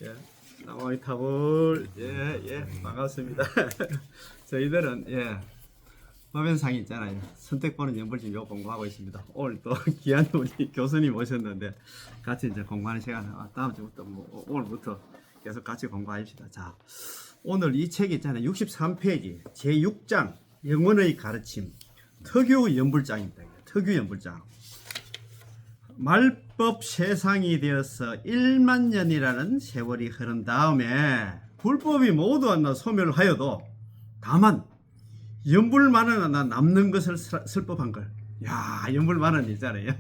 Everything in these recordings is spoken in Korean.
예, 나무의 타볼, 반갑습니다. 저희들은, 법연상이 있잖아요. 선택받은 연불집 요 공부하고 있습니다. 오늘 또 귀한 우리 교수님 오셨는데, 같이 이제 공부하는 시간, 다음 주부터, 오늘부터 계속 같이 공부합시다. 자, 오늘 이 책이 있잖아요. 63페이지, 제6장, 영혼의 가르침, 특유 연불장입니다. 특유 연불장. 말법 세상이 되어서 1만 년이라는 세월이 흐른 다음에 불법이 모두 하나 소멸하여도 다만 연불만은 하나 남는 것을 슬법한 걸. 야, 연불만은 있잖아요.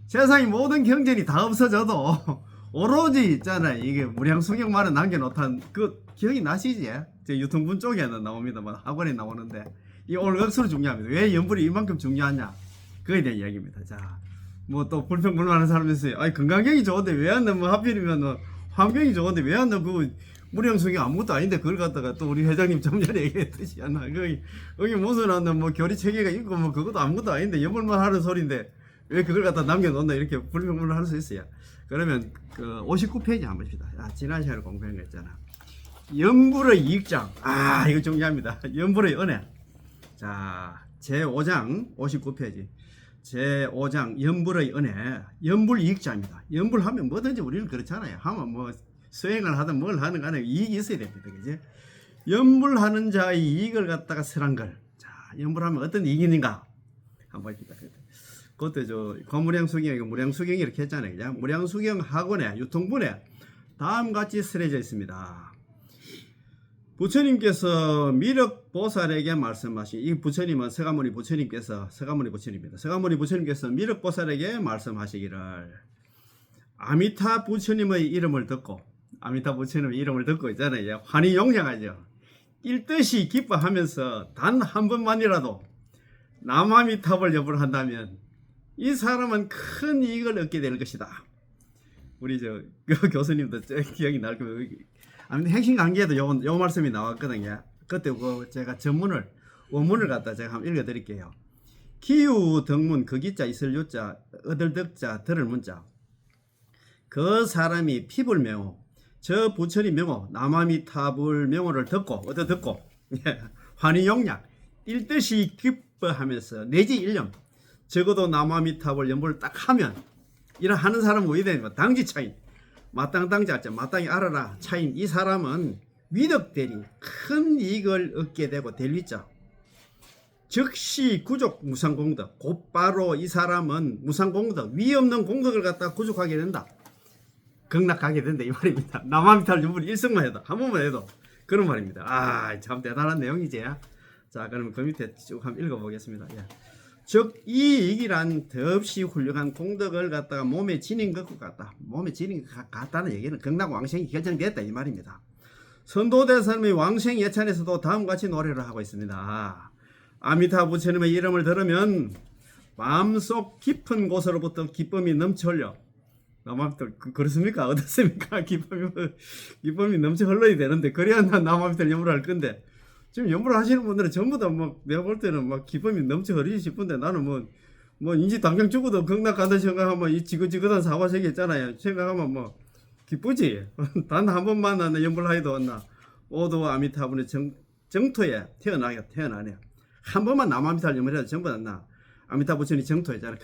세상의 모든 경전이 다 없어져도 오로지 있잖아요. 이게 무량수경만은 남겨놓던 그 기억이 나시지? 저 유통분 쪽에는 나옵니다만 학원에 나오는데 이 올각수로 중요합니다. 왜 연불이 이만큼 중요하냐? 그에 대한 이야기입니다. 자. 뭐 또 불평불만하는 사람이 있어요. 아니 건강경이 좋은데 왜 안 넣어? 뭐 하필이면 환경이 좋은데 왜 안 넣어? 그 무량수경 아무것도 아닌데 그걸 갖다가 또 우리 회장님 좀 전에 얘기했듯이 않나? 거기 무슨 뭐 교리 체계가 있고 뭐 그것도 아무것도 아닌데 연불만 하는 소리인데 왜 그걸 갖다 남겨놓나 이렇게 불평불만 할 수 있어요. 그러면 그 59페이지 한번 봅시다. 지난 시간에 공부한 거 있잖아. 연불의 이익장. 이거 중요합니다. 연불의 은혜. 자, 제5장 59페이지. 제5장 연불의 은혜, 연불 이익자입니다. 연불하면 뭐든지 우리는 그렇잖아요. 하면 뭐 수행을 하든 뭘 하든 간에 이익이 있어야 됩니다. 그지? 연불하는 자의 이익을 갖다가 설한 걸. 자, 연불하면 어떤 이익이 있는가? 한번 봅시다. 그것도 저 거무량수경이고 무량수경이 이렇게 했잖아요. 그죠? 무량수경 학원에 유통분에 다음같이 쓰여져 있습니다. 부처님께서 미륵보살에게 말씀하신, 이 부처님은 서가모니 부처님께서, 서가모니 부처님입니다. 서가모니 부처님께서 미륵보살에게 말씀하시기를, 아미타 부처님의 이름을 듣고, 아미타 부처님의 이름을 듣고 있잖아요. 환희용량하죠. 일뜻이 기뻐하면서 단 한 번만이라도 남아미탑을 여부를 한다면 이 사람은 큰 이익을 얻게 될 것이다. 우리 교수님도 기억이 날 거예요. 아무튼 핵심 강의에도 요 말씀이 나왔거든요. 그때 제가 원문을 갖다 제가 한번 읽어드릴게요. 기유 덕문 그 기자 있을 유자 얻을 덕자 들을 문자 그 사람이 핍을 명호 저 부처님 명호 남아미탑을 명호를 듣고 환희용약 일뜻이 기뻐하면서 내지 일념 적어도 남아미탑을 연불을 딱 하면 이런 하는 사람은 왜 되는 거야? 당지 차이 마땅당자자 마땅히 알아라 차인 이 사람은 위덕되리 큰 이익을 얻게 되고 될 위자 즉시 구족 무상공덕 곧바로 이 사람은 무상공덕 위 없는 공덕을 갖다 구족하게 된다. 극락하게 된다 이 말입니다. 남아미탈 연불 일성만 해도 한 번만 해도 그런 말입니다. 참 대단한 내용이지. 자 그러면 그 밑에 쭉 한번 읽어보겠습니다. 즉 이 이익이란 더없이 훌륭한 공덕을 갖다가 몸에 지닌 것 같다. 몸에 지닌 것 같다는 얘기는 극락왕생이 결정됐다 이 말입니다. 선도대사님의 왕생 예찬에서도 다음같이 노래를 하고 있습니다. 아미타 부처님의 이름을 들으면 마음속 깊은 곳으로부터 기쁨이 넘쳐 흘려. 그렇습니까? 어떻습니까? 기쁨이 넘쳐 흘러야 되는데 그래야 남아미탈 연불을 할 건데 지금 연불 하시는 분들은 전부 다 내가 볼 때는 기쁨이 넘쳐 흐르시 싶은데 나는 인지 당장 죽어도 극락 간다 생각하면 이 지긋지긋한 사과색이 있잖아요. 생각하면 기쁘지. 단 한 번만 나는 연불하이도 왔나. 오도 아미타분의 정토에 태어나네. 한 번만 남아미탈 연불해도 전부 다 아미타 부처님 정토였잖아.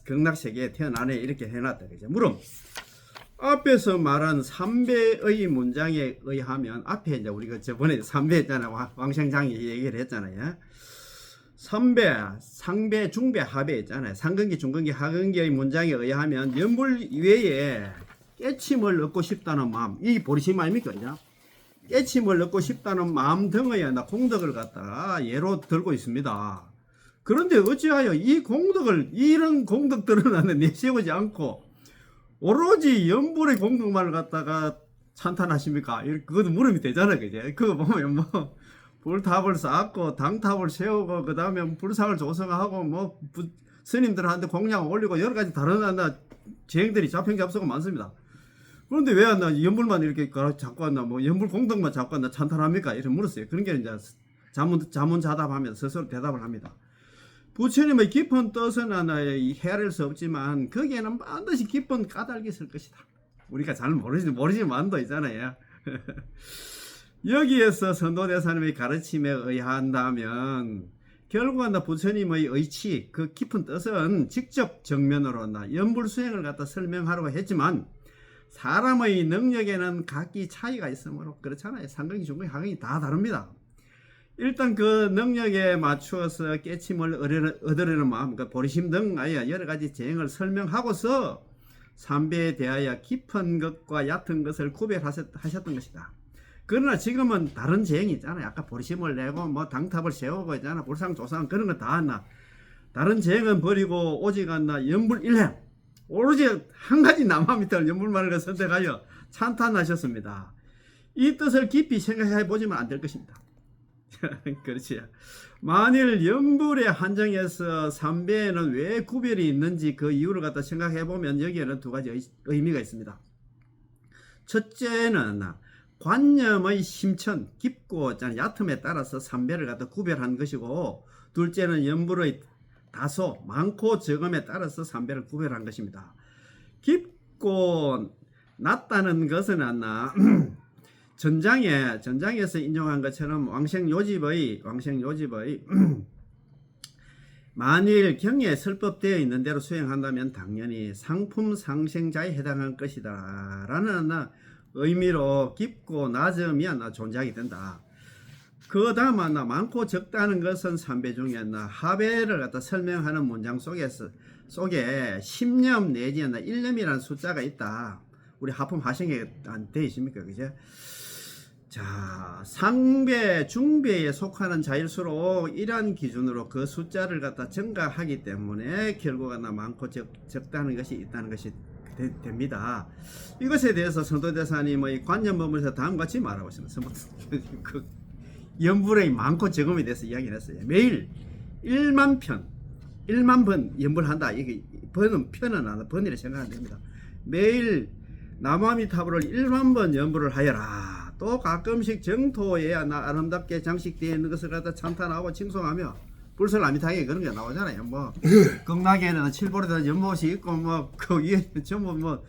극락 세계에 태어나네 이렇게 해놨다. 그죠? 물음. 앞에서 말한 3배의 문장에 의하면 앞에 이제 우리가 저번에 3배 했잖아요. 왕생장이 얘기를 했잖아요. 3배, 상배, 중배, 하배 있잖아요. 상근기, 중근기, 하근기의 문장에 의하면 연불 이외에 깨침을 얻고 싶다는 마음, 이 보리심 아닙니까? 그죠? 깨침을 얻고 싶다는 마음 등의 공덕을 갖다가 예로 들고 있습니다. 그런데 어찌하여 이런 공덕들은 내세우지 않고 오로지 연불의 공덕만을 갖다가 찬탄하십니까? 그것도 물음이 되잖아요. 그제? 그거 보면 불탑을 쌓고 당탑을 세우고 그 다음에 불상을 조성하고 스님들한테 공양 올리고 여러 가지 다른 재행들이 자평잡수가 많습니다. 그런데 왜 안 나 연불만 이렇게 자꾸 한다 연불 공덕만 자꾸 한다 찬탄합니까? 이렇게 물었어요. 그런 게 이제 자문자답하면서 스스로 대답을 합니다. 부처님의 깊은 뜻은 헤아릴 수 없지만 거기에는 반드시 깊은 까닭이 있을 것이다. 우리가 잘 모르지만도 있잖아요. 여기에서 선도대사님의 가르침에 의한다면 결국은 부처님의 의치, 그 깊은 뜻은 직접 정면으로 연불수행을 갖다 설명하려고 했지만 사람의 능력에는 각기 차이가 있으므로 그렇잖아요. 상경이, 중경이, 하경이 다 다릅니다. 일단 그 능력에 맞추어서 깨침을 얻으려는 마음, 그러니까 보리심 등 여러 가지 재행을 설명하고서 삼배에 대하여 깊은 것과 얕은 것을 구별하셨던 것이다. 그러나 지금은 다른 재행이 있잖아요. 아까 보리심을 내고 뭐 당탑을 세우고 있잖아. 불상조상 그런 거 다 한다. 다른 재행은 버리고 오직 연불일행, 오로지 한 가지 남아미탈 연불만을 선택하여 찬탄하셨습니다. 이 뜻을 깊이 생각해 보지만 안 될 것입니다. 그렇지. 만일 연불에 한정해서 삼배에는 왜 구별이 있는지 그 이유를 갖다 생각해 보면 여기에는 두 가지 의미가 있습니다. 첫째는 관념의 심천, 깊고 얕음에 따라서 삼배를 갖다 구별한 것이고, 둘째는 연불의 다소, 많고 적음에 따라서 삼배를 구별한 것입니다. 깊고 낮다는 것은 전장에서 인용한 것처럼 왕생요집의 만일 경에 설법되어 있는 대로 수행한다면 당연히 상품 상생자에 해당할 것이다 라는 의미로 깊고 낮음이 존재하게 된다. 그 다음 많고 적다는 것은 삼배 중에 하배를 갖다 설명하는 문장 속에 십념 내지 1념이라는 숫자가 있다. 우리 하품 하생에 되어 있습니까? 그죠? 자, 상배, 중배에 속하는 자일수록 이러한 기준으로 그 숫자를 갖다 증가하기 때문에 결과가 많고 적다는 것이 있다는 것이 됩니다. 이것에 대해서 선도대사님의 관념법에서 다음과 같이 말하고 있습니다. 그 연불의 많고 적음에 대해서 이야기를 했어요. 매일 1만 번 연불한다. 이게 편은 번이라 생각하면 됩니다. 매일 남아미타불을 1만 번 연불을 하여라. 또 가끔씩 정토에 아름답게 장식되어 있는 것을 갖다 찬탄하고 칭송하며 불설아미타게 그런 게 나오잖아요. 뭐 극락에는 칠보리다 연못이 있고 뭐 그 위에 전부 뭐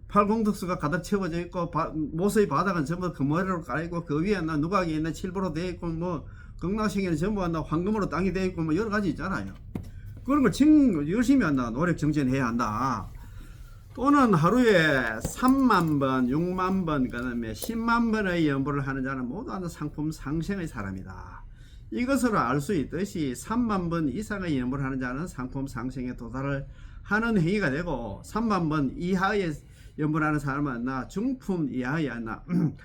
팔공덕수가 가득 채워져 있고 모서의 바닥은 전부 금머리로 깔아있고 그 위에 누각이 있는 칠보로 되어 있고 뭐 극락시계는 전부 황금으로 땅이 되어 있고 뭐 여러 가지 있잖아요. 그런 걸 열심히 노력 정진해야 한다. 또는 하루에 3만 번, 6만 번, 그 다음에 10만 번의 연불을 하는 자는 모두 상품 상생의 사람이다. 이것으로 알 수 있듯이 3만 번 이상의 연불을 하는 자는 상품 상생에 도달을 하는 행위가 되고, 3만 번 이하의 연불하는 사람은 중품 이하에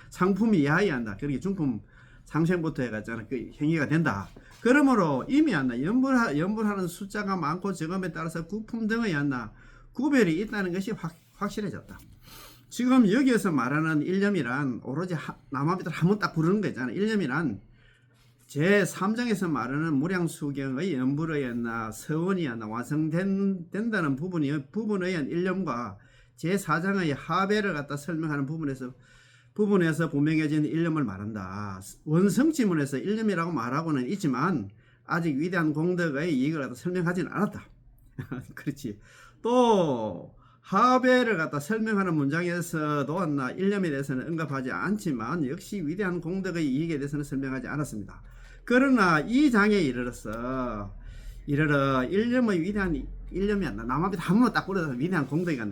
상품 이하에 그렇게 중품 상생부터 해가지고 그 행위가 된다. 그러므로 이미 연불하는 숫자가 많고 적음에 따라서 구품 등의 구별이 있다는 것이 확실해졌다. 지금 여기에서 말하는 일념이란 오로지 남아미들 한번 딱 부르는 거 있잖아요. 일념이란 제3장에서 말하는 무량수경의 연불의 서원이 완성된다는 부분에 의한 일념과 제4장의 하배를 갖다 설명하는 부분에서 분명해진 일념을 말한다. 원성지문에서 일념이라고 말하고는 있지만 아직 위대한 공덕의 이익을 갖다 설명하지는 않았다. 그렇지. 또 하배를 갖다 설명하는 문장에서도 일념에 대해서는 언급하지 않지만 역시 위대한 공덕의 이익에 대해서는 설명하지 않았습니다. 그러나 이 장에 이르러 일념의 위대한 일념이 남아비도 한 번만 딱 뿌려서 위대한 공덕이 큰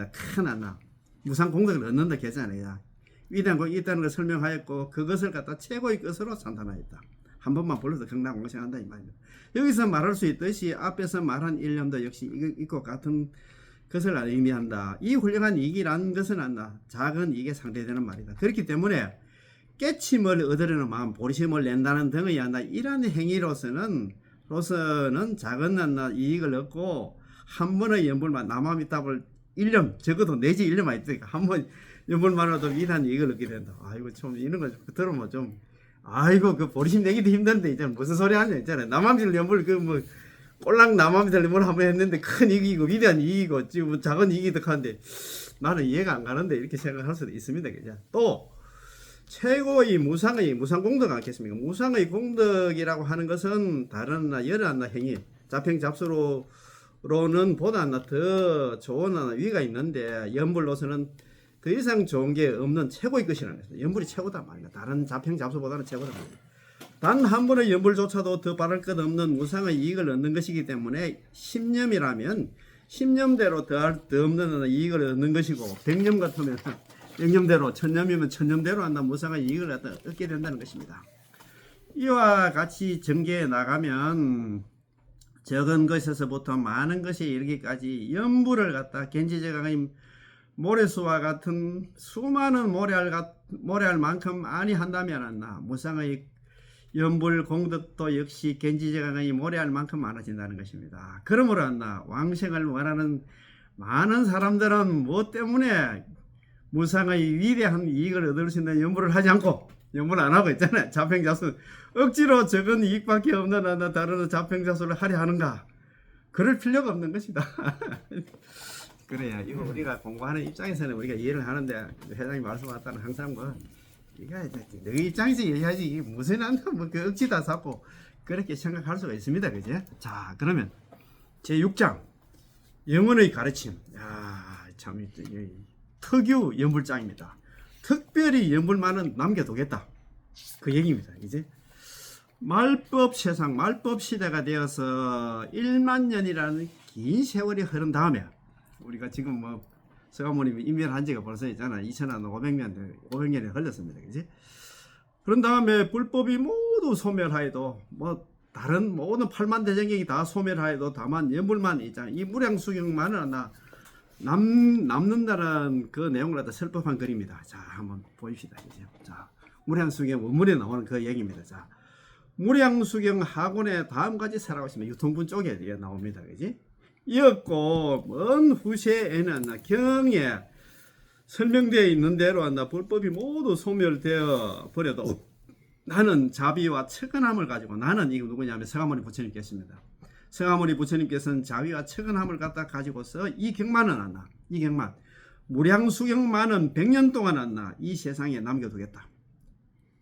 무상 공덕을 얻는다 했잖아요. 위대한 공덕이 있다는 걸 설명하였고 그것을 갖다 최고의 것으로 찬탄하였다. 한 번만 불러도 경락왕생한다 이 말입니다. 여기서 말할 수 있듯이 앞에서 말한 일념도 역시 이거 같은 것을 의미한다. 이 훌륭한 이익이라는 것은 작은 이익에 상대되는 말이다. 그렇기 때문에 깨침을 얻으려는 마음, 보리심을 낸다는 등의 이러한 행위로서는 작은 이익을 얻고 한 번의 연불만 남아미답을 1년 적어도 내지 1년만 있으니까 한 번 연불만으로도 위대한 이익을 얻게 된다. 아이고 좀 이런 거 들으면 좀 아이고 그 보리심 내기도 힘든데 이제 무슨 소리 하냐 있잖아요. 남아미들 연불 뭐 꼴랑 남아미들 연불 한번 했는데 큰 이익이고 위대한 이익이고 지금 작은 이익이 득한데 나는 이해가 안 가는데 이렇게 생각할 수도 있습니다. 그죠? 또 최고의 무상 공덕 않겠습니까? 무상의 공덕이라고 하는 것은 다른 여러 행위, 자평잡수로는 보다 더 좋은 위가 있는데 연불로서는 더 이상 좋은 게 없는 최고의 것이라는 것입니다. 연불이 최고다 말이야. 다른 자평 잡수보다는 최고다 말이야. 단 한 번의 연불조차도 더 바랄 것 없는 무상의 이익을 얻는 것이기 때문에 10념이라면 10념대로 더할 더 없는 이익을 얻는 것이고 100념 같으면 100념대로 1000념이면 1000념대로 한다 무상의 이익을 얻게 된다는 것입니다. 이와 같이 전개해 나가면 적은 것에서부터 많은 것에 이르기까지 연불을 갖다 gen지제강의 모래수와 같은 수많은 모래알 만큼 아니 한다면 무상의 연불 공덕도 역시 gen지제강의 모래알 만큼 많아진다는 것입니다. 그러므로 왕생을 원하는 많은 사람들은 무엇 때문에 무상의 위대한 이익을 얻을 수 있는 연불을 하지 않고 연불 안 하고 있잖아요. 자평자수 억지로 적은 이익밖에 없는 다른 자평자수를 하려 하는가? 그럴 필요가 없는 것이다. 그래야 이거 우리가 공부하는 입장에서는 우리가 이해를 하는데 회장님 말씀하셨다는 항상 뭐 이거 너희 입장에서 이해하지 이게 무슨 한다 뭐그 억지다 잡고 그렇게 생각할 수가 있습니다. 그제? 자 그러면 제6장 영혼의 가르침. 참 특유 연불장입니다. 특별히 연불만은 남겨두겠다. 그 얘기입니다. 이제 말법 세상, 말법 시대가 되어서 1만 년이라는 긴 세월이 흐른 다음에 우리가 지금 뭐 서가모님이 임멸한 지가 벌써 있잖아. 2500년이 흘렀습니다. 그지? 그런 다음에 불법이 모두 소멸하여도 뭐 다른 모든 8만 대전경이 다 소멸하여도 다만 연불만 있잖아. 이 무량수경만은 남는다는 그 내용을 갖다 설법한 글입니다. 자, 한번 보입시다. 이제. 자, 무량수경 원문에 나오는 그 얘기입니다. 자, 무량수경 하군에 다음까지 설하고 있습니다. 유통분 쪽에 나옵니다. 그지? 이었고, 먼 후세에는 경에 설명되어 있는 대로 불법이 모두 소멸되어 버려도 나는 자비와 측은함을 가지고 나는 이거 누구냐면 서가모니 부처님께서입니다. 서가모니 부처님께서는 자비와 측은함을 갖다 가지고서 이 경만은 안나. 이 경만. 무량수경만은 100년 동안 안나. 이 세상에 남겨두겠다.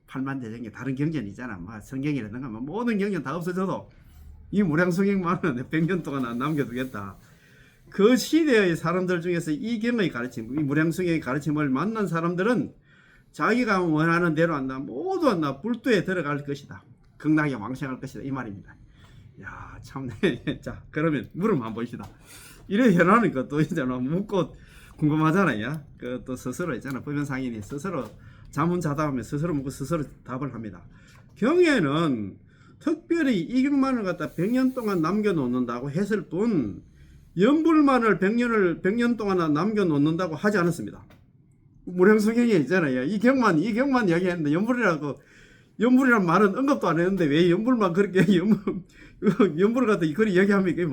8만 대전경 다른 경전이 있잖아. 뭐 성경이라든가 뭐 모든 경전 다 없어져도 이 무량수경만은 100년 동안 남겨두겠다. 그 시대의 사람들 중에서 이 경의 가르침, 이 무량수경의 가르침을 만난 사람들은 자기가 원하는 대로 모두 불도에 들어갈 것이다. 극락에 왕생할 것이다. 이 말입니다. 야, 참. 자, 그러면 물음 한번 봅시다. 이래 해놓으니까 또 있잖아. 묻고 궁금하잖아요. 그 또 스스로 있잖아. 법연상인이 스스로 자문 자답하면 스스로 묻고 스스로 답을 합니다. 경에는 특별히 이 경만을 갖다 100년 동안 남겨놓는다고 했을 뿐 연불만을 100년 동안 남겨놓는다고 하지 않았습니다. 무량수경에 있잖아요. 이 경만 이야기했는데 연불이란 말은 언급도 안 했는데 왜 연불만 그렇게 연불을 갖다 그리 얘기합니까?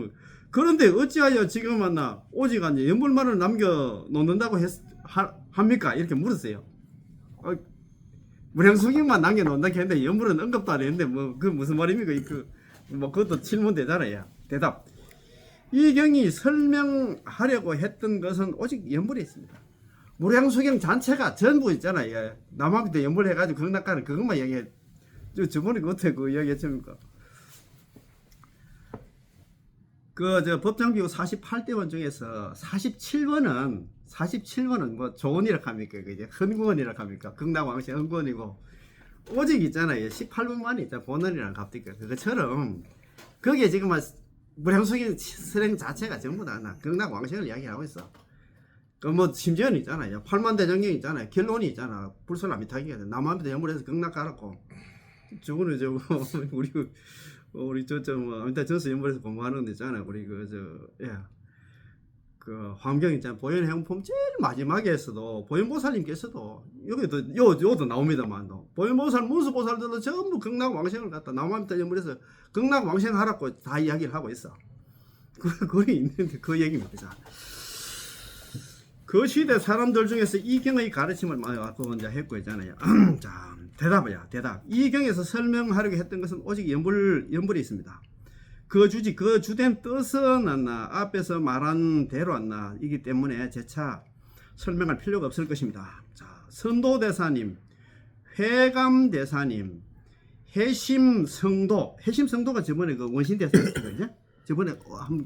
그런데 어찌하여 지금 오직 연불만을 남겨놓는다고 합니까? 이렇게 물었어요. 무량수경만 남겨놓는다고 했는데 연불은 언급도 안 했는데 그 무슨 말입니까? 그것도 질문 되잖아요. 대답. 이 경이 설명하려고 했던 것은 오직 연불이 있습니다. 무량수경 전체가 전부 있잖아요. 남한테 연불해가지고 극락가는 그것만 얘기해. 저번에 어떻게 그 이야기했습니까? 법장기구 48대원 중에서 47번은 뭐 조언이라고 합니까? 그제 헌구원이라고 합니까? 극락왕신 헌구원이고 오직 있잖아요. 18번만이 있잖아. 본원이라는 갑니까? 그것처럼 거기에 지금 무량수경 설행 자체가 전부 다 극락왕신을 이야기하고 있어. 심지어는 있잖아요. 8만 대전경 있잖아요. 결론이 있잖아. 불설아미타기가 남한테 연불해서 극락 가라고. 저거는 우리 아미타 전수 연불해서 공부하는 데 있잖아요. 우리 환경 있잖아요. 보현행품 제일 마지막에서도 보현보살님께서도 여기도 나옵니다만 보현보살 문수보살들도 전부 극락왕생을 갖다 남한테 연불해서 극락왕생하라고 다 이야기를 하고 있어. 그게 있는데 그 얘기입니다. 그 시대 사람들 중에서 이 경의 가르침을 먼저 했고 있잖아요. 자, 대답. 이 경에서 설명하려고 했던 것은 오직 연불이 있습니다. 그 주된 뜻은 앞에서 말한 대로 이기 때문에 재차 설명할 필요가 없을 것입니다. 자, 선도대사님, 회감대사님, 해심성도가 저번에 그 원신대사였거든요. 저번에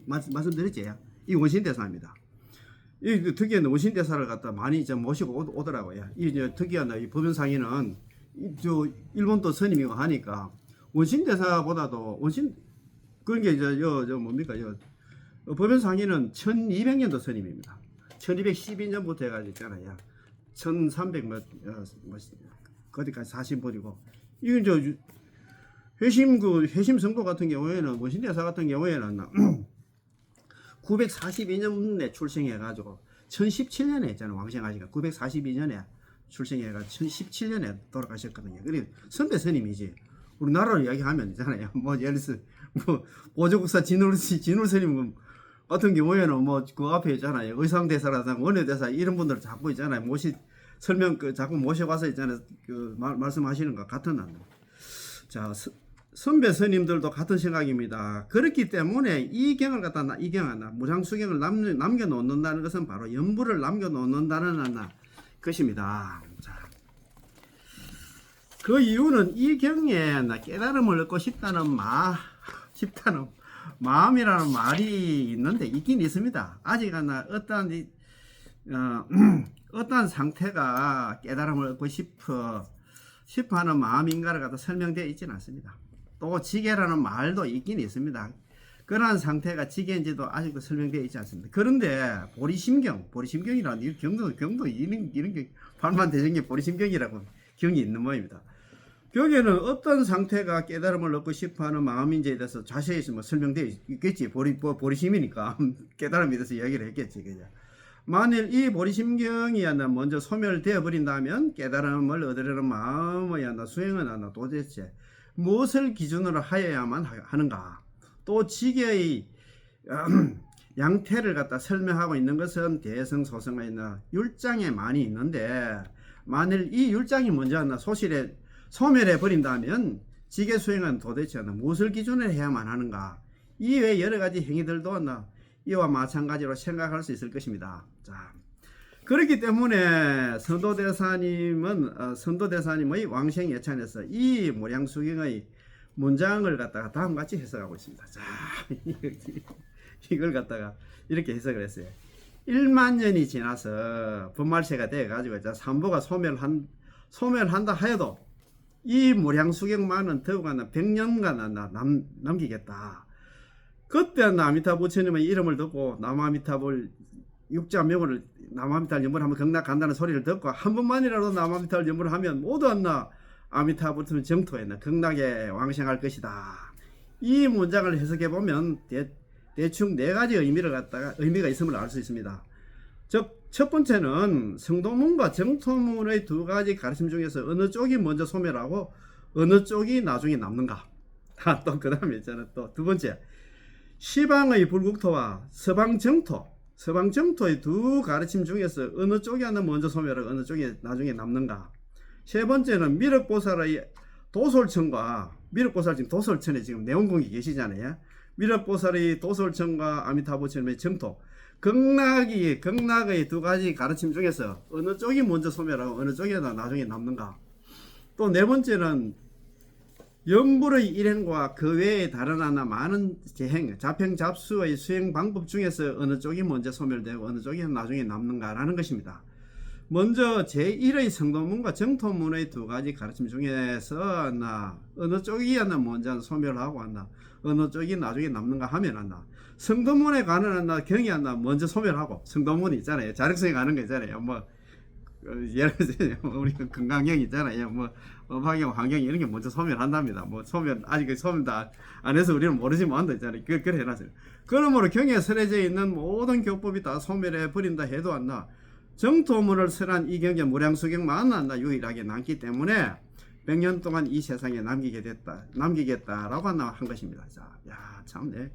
말씀드렸지. 이 원신대사입니다. 이 특이한 원신대사를 갖다 많이 이제 모시고 오더라고요. 이 이제 특이한 이 법연상인은 저 일본도 스님이고 하니까 원신대사보다도 원신 그런 게 이제 저 뭡니까 법연상인은 1200년도 스님입니다. 1212년부터 해가지고 있잖아요. 1300 거기까지 40분이고 이건 저 회심 성도 같은 경우에는 원신대사 같은 경우에는 942년에 출생해가지고 1017년에 했잖아요. 왕생하시가 942년에 출생해가 1017년에 돌아가셨거든요. 그래 선배 스님이지. 우리나라로 이야기하면 있잖아요. 뭐 예를 들어서 뭐 보조국사 진울 스님 같은 경우에는 뭐 그 앞에 있잖아요. 의상대사라든가 원효대사 이런 분들 자꾸 있잖아요. 설명 자꾸 모셔와서 있잖아요. 그 말씀하시는 것 같은 안. 자. 선배 스님들도 같은 생각입니다. 그렇기 때문에 이 경을 갖다 이 경을 무상수경을 남겨놓는다는 것은 바로 연부를 남겨놓는다는 것입니다. 자, 그 이유는 이 경에 깨달음을 얻고 싶다는 마음이라는 말이 있는데 있긴 있습니다. 아직 어떠한 상태가 깨달음을 얻고 싶어하는 마음인가를 갖다 설명되어 있지는 않습니다. 또 지게라는 말도 있긴 있습니다. 그러한 상태가 지게인지도 아직도 설명되어 있지 않습니다. 그런데 보리심경이라는 이 경도 이런 게 발만대전기 보리심경이라고 경이 있는 모양입니다. 여기에는 어떤 상태가 깨달음을 얻고 싶어하는 마음인지에 대해서 자세히 설명되어 있겠지. 보리심이니까 깨달음에 대해서 이야기를 했겠지. 그죠? 만일 이 보리심경이 먼저 소멸되어 버린다면 깨달음을 얻으려는 마음의 수행은 도대체 무엇을 기준으로 하여야만 하는가? 또 지계의 양태를 갖다 설명하고 있는 것은 대성소성의 율장에 많이 있는데 만일 이 율장이 먼저 소멸해 버린다면 지계 수행은 도대체 무엇을 기준으로 해야만 하는가? 이외 여러 가지 행위들도 이와 마찬가지로 생각할 수 있을 것입니다. 자, 그렇기 때문에 선도대사님의 왕생 예찬에서 이 모량수경의 문장을 갖다가 다음과 같이 해석하고 있습니다. 자, 이걸 갖다가 이렇게 해석을 했어요. 1만 년이 지나서 분말체가 돼가지고 삼보가 소멸한다 하여도 이 모량수경만은 더구나 100년간 남기겠다. 그때 아미타 부처님의 이름을 듣고 남아미타불 육자명을 남아미타를 연불 하면 극락 간다는 소리를 듣고 한 번만이라도 남아미타를 연불 하면 모두 아미타 부처님 정토에 극락에 왕생할 것이다. 이 문장을 해석해 보면 대충 네 가지 의미가 있음을 알 수 있습니다. 즉 첫 번째는 성도문과 정토문의 두 가지 가르침 중에서 어느 쪽이 먼저 소멸하고 어느 쪽이 나중에 남는가. 또 그 다음에 있잖아. 또 두 번째, 시방의 불국토와 서방 정토의 두 가르침 중에서 어느 쪽이 먼저 소멸하고 어느 쪽이 나중에 남는가. 세 번째는 미륵보살의 도솔천과 미륵보살 지금 도솔천에 지금 내원궁이 계시잖아요. 미륵보살의 도솔천과 아미타부처님의 정토, 극락의 두 가지 가르침 중에서 어느 쪽이 먼저 소멸하고 어느 쪽이 나중에 남는가. 또 네 번째는 연불의 일행과 그 외에 다른 많은 재행, 자평잡수의 수행 방법 중에서 어느 쪽이 먼저 소멸되고 어느 쪽이 나중에 남는가라는 것입니다. 먼저 제1의 성도문과 정토문의 두 가지 가르침 중에서 어느 쪽이 먼저 소멸하고 어느 쪽이 나중에 남는가 하면 성도문에 가는 경이 먼저 소멸하고 성도문이 있잖아요. 자력성에 가는 거 있잖아요. 뭐 예를 들어서 우리 건강경 있잖아요. 뭐 업황경, 환경 이런 게 먼저 소멸한답니다. 뭐 아직 소멸 다 안 해서 우리는 모르지만 있잖아요. 그걸 해놨어요. 그러므로 경에 설해져 있는 모든 교법이 다 소멸해 버린다 해도 정토문을 설한 이 경제 무량수경만 유일하게 남기 때문에 100년 동안 이 세상에 남기겠다라고 한 것입니다. 자, 야, 참네.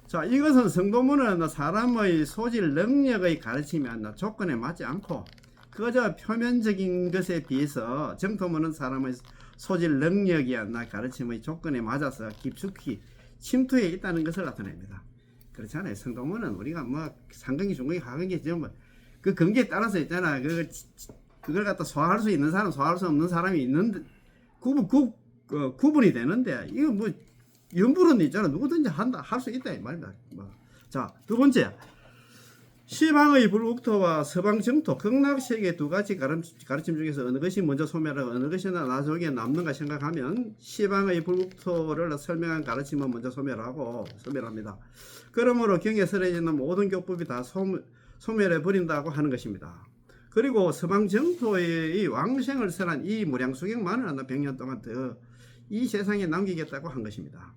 자, 이것은 성도문은 사람의 소질 능력의 가르침이 조건에 맞지 않고 그저 표면적인 것에 비해서 정토문은 사람의 소질 능력이 가르침의 조건에 맞아서 깊숙이 침투해 있다는 것을 나타냅니다. 그렇잖아요. 성도문은 우리가 상근기, 중근기, 하근기 그 근기에 따라서 있잖아. 그걸 갖다 소화할 수 있는 사람, 소화할 수 없는 사람이 있는데 구분이 되는데 이거 연불은 있잖아. 누구든지 할 수 있다 이 말입니다. 자, 두 번째, 시방의 불국토와 서방 정토, 극락세계 두 가지 가르침 중에서 어느 것이 먼저 소멸하고 어느 것이 나중에 남는가 생각하면 시방의 불국토를 설명한 가르침은 먼저 소멸합니다. 그러므로 경에 설해지는 모든 교법이 다 소멸해 버린다고 하는 것입니다. 그리고 서방 정토의 왕생을 설한 이 무량수경만을 100년 동안 더 이 세상에 남기겠다고 한 것입니다.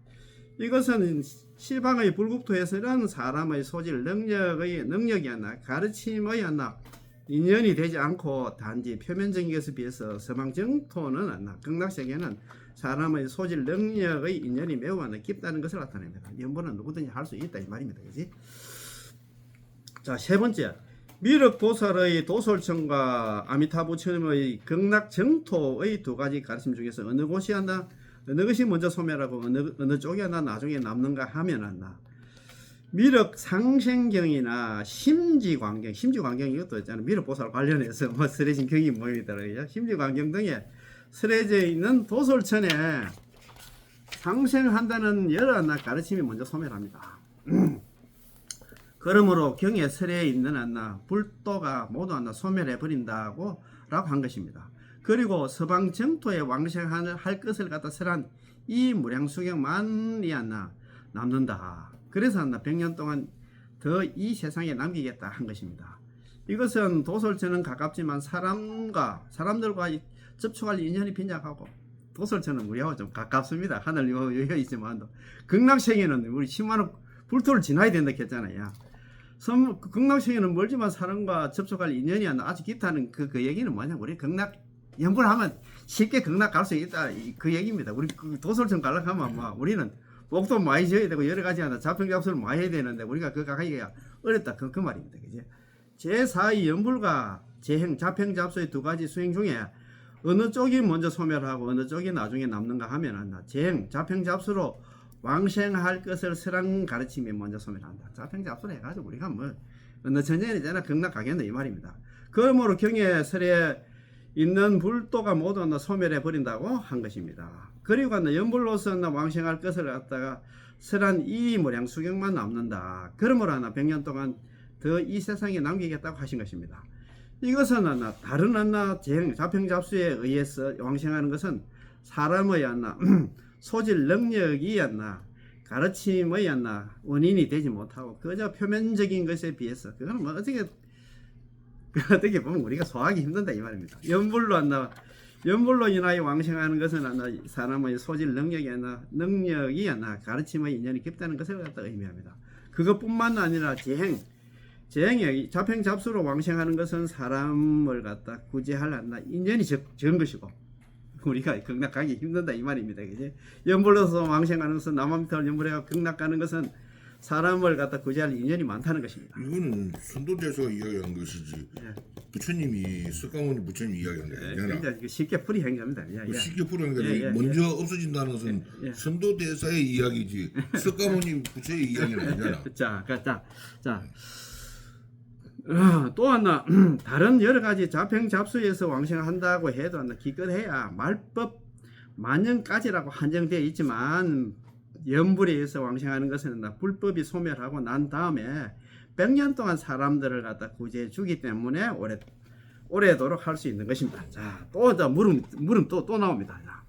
이것은 시방의 불국토에서는 사람의 소질, 능력이 하나, 가르침의 하나, 인연이 되지 않고 단지 표면적인 것에 비해서 서방 정토는 하나, 극락세계는 사람의 소질, 능력의 인연이 매우 하나 깊다는 것을 나타냅니다. 연보는 누구든지 할 수 있다 이 말입니다. 그지? 자, 세 번째. 미륵보살의 도솔천과 아미타 부처님의 극락정토의 두 가지 가르침 중에서 어느 것이 먼저 소멸하고 어느 쪽이 하나 나중에 남는가 하면 한다. 미륵 상생경이나 심지광경 이것도 있잖아요. 미륵보살 관련해서 뭐 설해진 경이 모이더라고요. 심지광경 등에 설해져 있는 도솔천에 상생한다는 여러 가르침이 먼저 소멸합니다. 그러므로 경에 설에 있는 불도가 모두 소멸해 버린다고 라고 한 것입니다. 그리고 서방 정토에 왕생할 것을 갖다 설한 이 무량수경만이 남는다. 그래서 100년 동안 더 이 세상에 남기겠다 한 것입니다. 이것은 도솔천은 가깝지만 사람들과 접촉할 인연이 빈약하고 도솔천은 우리하고 좀 가깝습니다. 하늘 여기가 있지만도 극락세계는 우리 10만원 불토를 지나야 된다 했잖아요. 극락세계는 멀지만 사람과 접촉할 인연이 아주 깊다는 그 얘기는 뭐냐? 우리 극락 연불하면 쉽게 극락 갈 수 있다 그 얘기입니다. 우리 도솔천 가려면 우리는 복도 많이 지어야 되고 여러 가지 자평잡수를 많이 해야 되는데 우리가 그 가기가 어렵다 그 말입니다. 그죠? 제4의 연불과 재행 자평잡수의 두 가지 수행 중에 어느 쪽이 먼저 소멸하고 어느 쪽이 나중에 남는가 하면 재행 자평잡수로 왕생할 것을 설한 가르침이 먼저 소멸한다. 자평잡수를 해가지고 우리가 어느 천년이잖아 극락 가겠네 이 말입니다. 그러므로 경에 설에 있는 불도가 모두 소멸해 버린다고 한 것입니다. 그리고 연불로서 왕생할 것을 갖다가 설한 이 무량수경만 남는다. 그러므로 100년 동안 더 이 세상에 남기겠다고 하신 것입니다. 이것은 다른 자평잡수에 의해서 왕생하는 것은 사람의 소질 능력이 가르침의 원인이 되지 못하고 그저 표면적인 것에 비해서 그거는 어떻게 보면 우리가 소화하기 힘든다 이 말입니다. 연불로 인하여 왕생하는 것은 사람의 소질 능력이 가르침의 인연이 깊다는 것을 갖다 의미합니다. 그것뿐만 아니라 재행이 자평잡수로 왕생하는 것은 사람을 갖다 구제할 인연이 적은 것이고 우리가 극락 가기 힘든다 이 말입니다. 그지? 연불로서 왕생하는 것은 남한밑을 연불해가 극락 가는 것은 사람을 갖다 구제할 인연이 많다는 것입니다. 이거는 선도대서 이야기한 것이지. 예. 부처님이 석가모니 부처님이 이야기한 게 아니잖아. 그러니까 쉽게 풀이한 겁니다. 쉽게 풀이한 게 먼저 없어진다는 것은 선도대사의 이야기지. 석가모니 부처의 이야기는 아니잖아. 자. 또 다른 여러 가지 자평잡수에서 왕생한다고 해도 기껏해야 말법 만년까지라고 한정되어 있지만 연불에 의해서 왕생하는 것은 불법이 소멸하고 난 다음에 100년 동안 사람들을 갖다 구제해 주기 때문에 오래도록 할 수 있는 것입니다. 자, 또 물음 또 나옵니다. 자.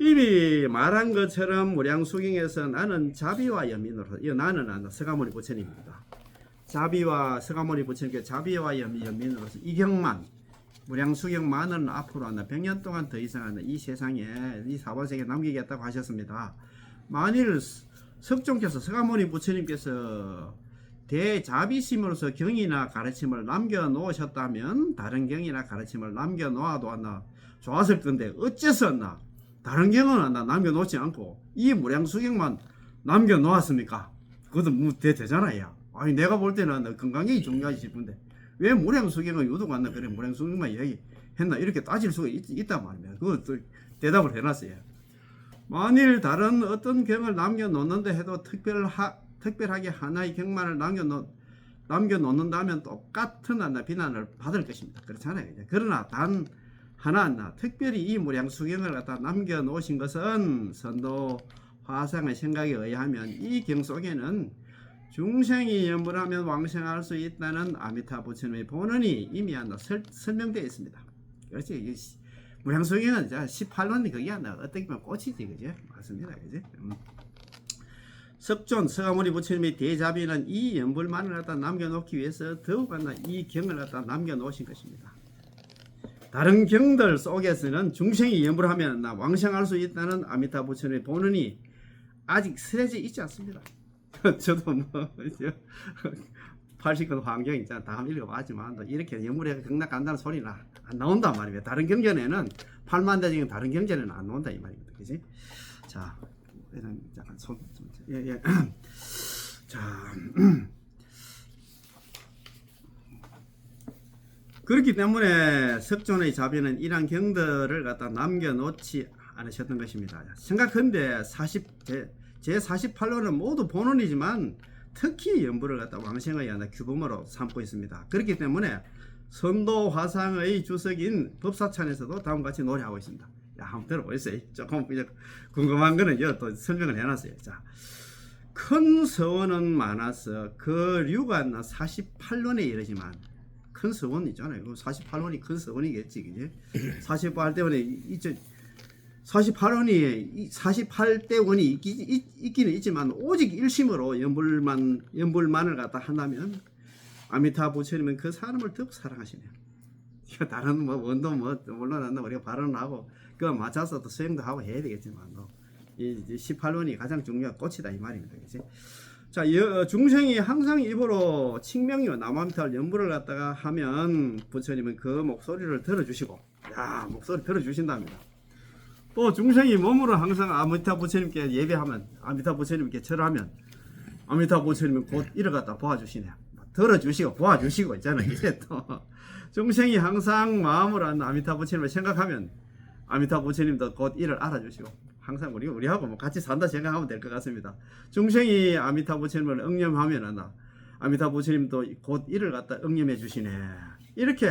이미 말한 것처럼 무량수경에서 나는 자비와 연민으로 나는 석가모니 부처님입니다. 자비와 석가모니 부처님께 자비와 연민으로서 이경만 무량수경만은 앞으로 100년 동안 더 이상 이 세상에 이 사바세계에 남기겠다고 하셨습니다. 만일 석종께서 석가모니 부처님께서 대자비심으로서 경이나 가르침을 남겨놓으셨다면 다른 경이나 가르침을 남겨놓아도 좋았을 건데 어째서 다른 경은 남겨놓지 않고 이 무량수경만 남겨놓았습니까? 그것도 되잖아요. 아니 내가 볼 때는 건강경이 중요하지 싶은데 왜 무량수경은 유독 그래 무량수경만 얘기했나 이렇게 따질 수가 있단 말입니다. 그것도 대답을 해놨어요. 만일 다른 어떤 경을 남겨놓는다 해도 특별하게 하나의 경만을 남겨놓는다면 똑같은 비난을 받을 것입니다. 그렇잖아요. 그러나 단 하나 특별히 이 무량수경을 갖다 남겨놓으신 것은 선도 화상의 생각에 의하면 이 경 속에는 중생이 연불하면 왕생할 수 있다는 아미타 부처님의 본원이 이미 한다 설명되어 있습니다. 그렇지. 무량수경은 18원이 그게 한다. 어떻게 보면 꽃이지, 그죠? 맞습니다, 그죠? 석존 서가모니 부처님의 대자비는 이 연불만을 갖다 남겨놓기 위해서 더욱 이 경을 갖다 남겨놓으신 것입니다. 다른 경들 속에서는 중생이 연불하면 왕생할 수 있다는 아미타 부처님의 본원이 아직 쓰여져 있지 않습니다. 저도 80권 환경 있잖아. 다 읽어봤지만 이렇게 연불에 극락간다는 소리는 안 나온단 말이에요. 다른 경전에는 8만 대 중에 다른 경전에는 안 나온다 이 말입니다. 그지? 자, 잠깐 손 좀. 예. 자. 그렇기 때문에 석존의 자비는 이러한 경들을 갖다 남겨놓지 않으셨던 것입니다. 생각한데 제48호는 모두 본원이지만 특히 연불을 갖다 왕생의 규범으로 삼고 있습니다. 그렇기 때문에 선도 화상의 주석인 법사찬에서도 다음과 같이 노래하고 있습니다. 야, 한번 들어보세요. 조금 궁금한 거는 또 설명을 해놨어요. 자, 큰 서원은 많아서 그 류가 48원에 이르지만 큰 서원 있잖아요. 48원이 큰 서원이겠지, 그지? 48대 원에 48원이 48대 원이 있기는 있지만 오직 일심으로 연불만을 갖다 한다면 아미타 부처님은 그 사람을 더욱 사랑하시네요. 다른 원도 물론 우리가 발언하고 그거 맞춰서 또 수행도 하고 해야 되겠지만 이 18원이 가장 중요한 꽃이다 이 말입니다. 그치? 자, 중생이 항상 입으로 칭명이와 남아미타를 연불을 갖다가 하면 부처님은 그 목소리를 들어주시고, 목소리 들어주신답니다. 또 중생이 몸으로 항상 아미타 부처님께 예배하면, 아미타 부처님께 절하면, 아미타 부처님은 곧 이를 갖다 도와주시네요. 들어주시고 도와주시고 있잖아요. 이제 또 중생이 항상 마음으로 아미타 부처님을 생각하면 아미타 부처님도 곧 이를 알아주시고. 항상 우리하고 같이 산다 생각하면 될 것 같습니다. 중생이 아미타 부처님을 응념하면 아미타 부처님도 곧 이를 갖다 응념해 주시네. 이렇게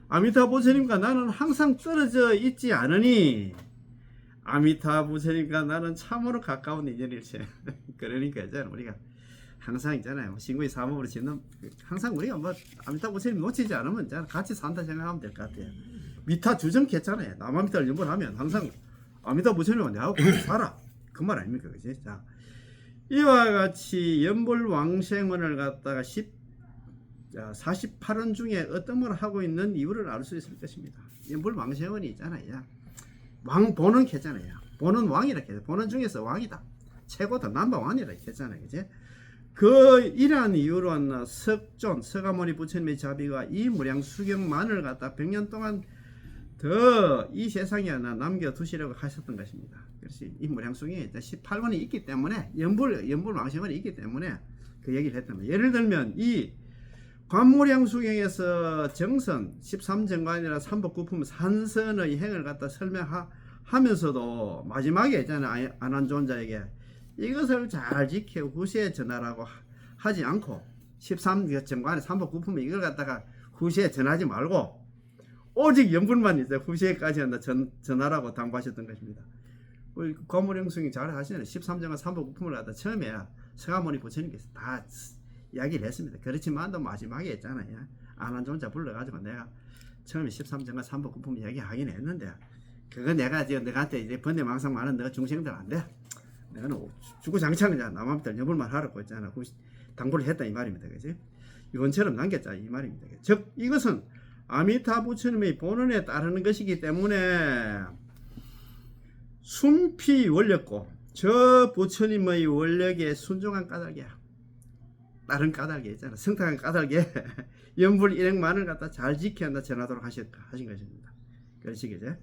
아미타 부처님과 나는 항상 떨어져 있지 않으니 아미타 부처님과 나는 참으로 가까운 인연일세. 그러니까 있잖아요. 우리가 항상 있잖아요. 신구의 사목으로 짓는 항상 우리가 아미타 부처님 놓치지 않으면 같이 산다 생각하면 될 것 같아요. 미타 주정했잖아요. 남아미타를 연불하면 항상 아미타 부처님은 내하고 같이 살아. 그 말 아닙니까? 그치? 자, 이와 같이 연불 왕생원을 갖다가 48원 중에 어떤 걸 하고 있는 이유를 알 수 있을 것입니다. 연불 왕생원이 있잖아요. 왕 보는 캐잖아요. 보는 왕이라 캐. 보는 중에서 왕이다. 최고다. 넘버원이라 캐잖아요. 그치? 그 이러한 이유로 석존 서가모니 부처님의 자비가 이 무량수경만을 갖다 100년 동안 더 이 세상에 남겨두시려고 하셨던 것입니다. 그래서 이 무량수경에 18원이 있기 때문에 연불 왕생원이 있기 때문에 그 얘기를 했던 거예요. 예를 들면 이 관무량수경에서 정선 13정관이나 삼법구품 산선의 행을 갖다 설명하면서도 마지막에 있잖아요. 안한존자에게 이것을 잘 지켜 후세에 전하라고 하지 않고 13정관의 삼법구품에 이걸 갖다가 후세에 전하지 말고 오직 연불만 이제 후세까지 전하라고 당부하셨던 것입니다. 관무량수경 잘 하시잖아요. 13정관 삼법구품을 갖다 처음에 서가모니 부처님께서 다 이야기를 했습니다. 그렇지만 또 마지막에 있잖아요. 안한존자 불러가지고 내가 처음에 13정관 삼법구품 이야기하긴 했는데 그거 내가 이제 너한테 이제 번뇌망상 많은 너가 중생들 안 돼. 내가는 주구장창이잖아. 남아미타 연불만 하라고 했잖아. 당부를 했다 이 말입니다. 그지? 이건처럼 남겼자 이 말입니다. 즉 이것은 아미타 부처님의 본원에 따르는 것이기 때문에 순피 원력고 저 부처님의 원력에 순종한 까닭이야. 다른 까닭이 있잖아. 성탁한 까닭에 연불 일행만을 갖다 잘 지켜야 한다 전하도록 하신 것입니다. 그러시겠죠?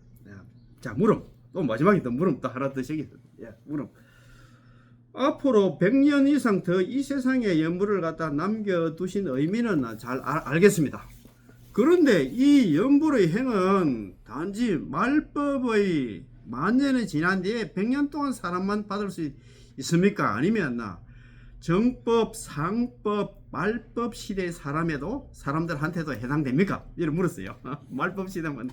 자, 물음. 또 마지막에 또 물음 또 하나 더 시기. 물음. 앞으로 100년 이상 더 이 세상에 연불을 갖다 남겨두신 의미는 잘 알겠습니다. 그런데 이 연불의 행은 단지 말법의 만년이 지난 뒤에 100년 동안 사람만 받을 수 있습니까? 아니면 정법, 상법, 말법 시대의 사람들한테도 해당됩니까? 이렇게 물었어요. 말법 시대면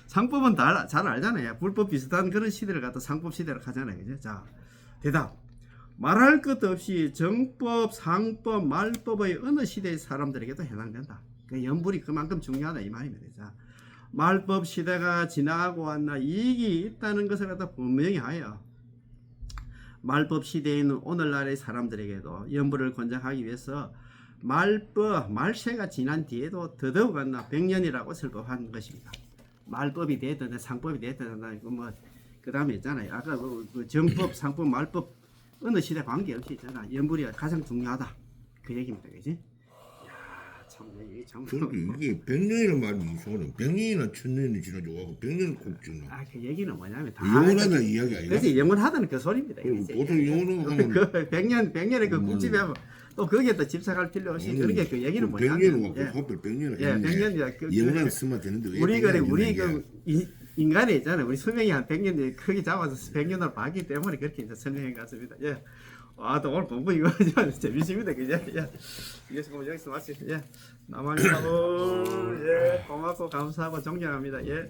상법은 잘 알잖아요. 불법 비슷한 그런 시대를 갖다 상법 시대로 가잖아요. 그죠? 자, 대답. 말할 것도 없이 정법, 상법, 말법의 어느 시대의 사람들에게도 해당된다. 그 연불이 그만큼 중요하다 이 말입니다. 자, 말법 시대가 지나가고 왔나 이익이 있다는 것을 갖다 분명히 하여 말법 시대에 있는 오늘날의 사람들에게도 연불을 권장하기 위해서 말법, 말세가 지난 뒤에도 더더욱 왔나 100년이라고 설법한 것입니다. 말법이 되든 상법이 되든 그 다음에 있잖아요. 아까 그 정법, 상법, 말법 어느 시대 관계없이 있잖아. 연불이 가장 중요하다. 그 얘기입니다. 그지? 야, 참 이게 정말. 그런데 이게 100년이라는 말이 이상하네. 100년이나 1000년이 지나죠. 100년을 꼭 지나. 아, 그 얘기는 뭐냐면 다 영원하다는 이야기 아니야? 그래서 영원하다는 그 소리입니다. 보통 영원하고 하면 그 100년의 그 꿀집에 하면 또 거기에 또 집착할 필요 없이 그렇게 그 얘기는 뭐냐면 100년은 그 하필 100년을 예, 100년이야. 영원한 쓰면 되는데 왜 우리 그래 100년을 우리 얘기해? 그 인간이 있잖아요. 우리 수명이 한 100년 크게 잡아서 100년을 봤기 때문에 그렇게 이제 설명해 갔습니다. 예. 아, 또 오늘 공부 이거 재밌습니다. 그죠? 예. 이것이 뭐 여기서 마치 예. 남아있다고 예. 고맙고 감사하고 존경합니다. 예.